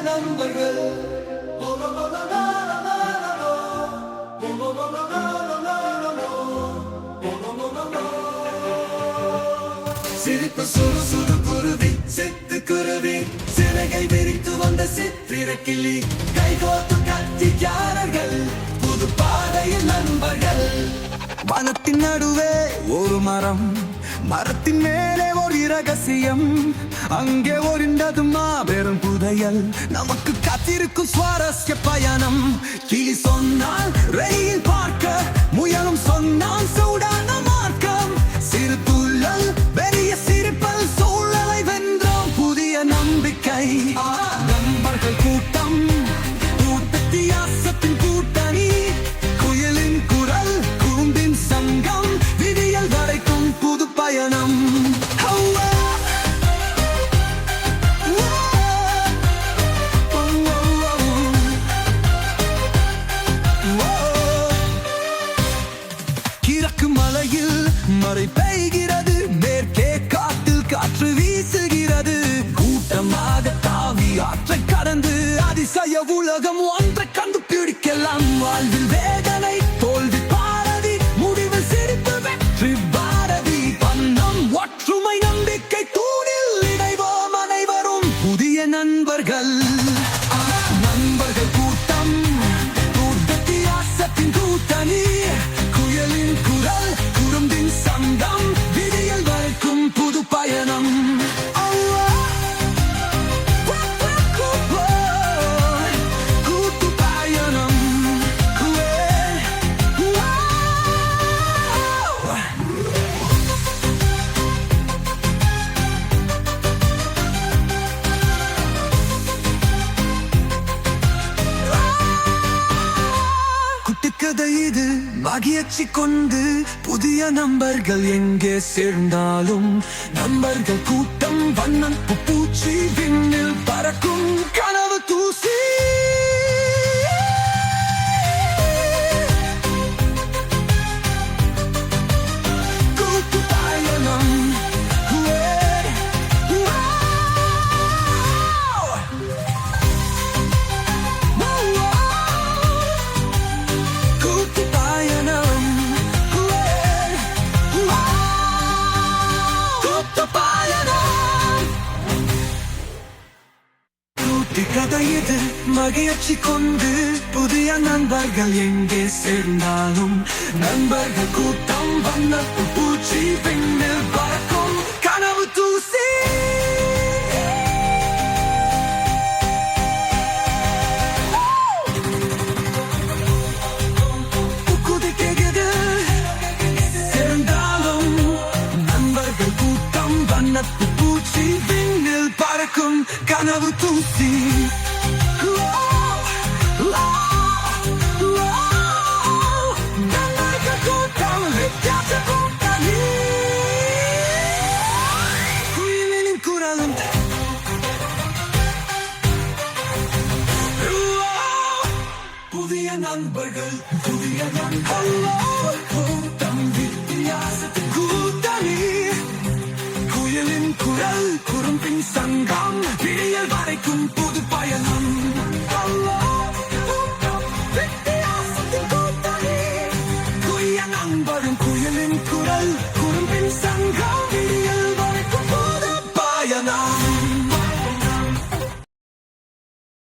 நண்பர்கள். சிரிப்பு சுறு சுறு குருவி சித்து குருவி சிறகை விரித்து வந்த சித்திரக்கிளி கைகோத்து கத்திக்காரர்கள் புது பாதையில் நண்பர்கள். வனத்தின் நடுவே ஒரு மரம், மரத்தின் மேலே ஒரு இரகசியம், அங்கே ஒரிந்தது மாபெரும் புதையல், நமக்கு காத்திருக்கும் சுவாரஸ்ய பயணம். கிளி சொன்னால் ரயில் பார்க்க, முயலும் சொன்னால் சூடான மார்க்கம், சிறு துள்ளல் பெரிய சிரிப்பல் சூழலை வென்றோம் புதிய நம்பிக்கை. நண்பர்கள் கூட்டம் வித்தியாசத்தின் கூட்டணி, குயிலின் குரல் குறும்பின் சங்கம், விடியல் வரைக்கும் புது பயணம். கிழக்கு மலையில் மழை பெய்கிறது, மேற்கே காட்டில் காற்று வீசுகிறது, கூட்டமாக தாவி ஆற்றை கடந்து அதிசய உலகம் ஒன்றை கண்டுபிடிக்கலாம். வாழ்வில் வேதனை தோல்வி பாரதி, முடிவில் சிரிப்பு வெற்றி பாரதி, பண்ணம் ஒற்றுமை நம்பிக்கை தூணில் இணைவோம் அனைவரும் புதிய நண்பர்கள். நண்பர்கள் கூட்டம் வித்தியாசத்தின் கூட்டணி, குயலின் குரல் குறும்பின் சங்கம், விடியல் வரைக்கும் புது பயணம். கதை இது மகிழ்ச்சி கொண்டு புதிய நண்பர்கள் எங்கே சேர்ந்தாலும், நண்பர்கள் கூட்டம் வண்ணம் பூச்சி விண்ணில் பறக்கும் கனவு தூசி. கூட்டு பயணம் கதை இது மகிழ்ச்சி கொண்டு புதிய நண்பர்கள் எங்கே சேர்ந்தாலும், நண்பர்கள் கூட்டம் வண்ணத்து பூச்சி விண்ணில் பறக்கும் கனவு தூசி. சேர்ந்தாலும் நண்பர்கள் கூட்டம் வண்ணத்து பூச்சி விண்ணில் பறக்கும் கனவு தூசி. குயிலின் குரலும் புதிய நண்பர்கள், புதிய நண்பர்கள் கூட்டம் வித்தியாசத்தின் கூட்டணி, குயிலின் குரல் குறும்பின் சங்கம், விடியல் வரைக்கும் புது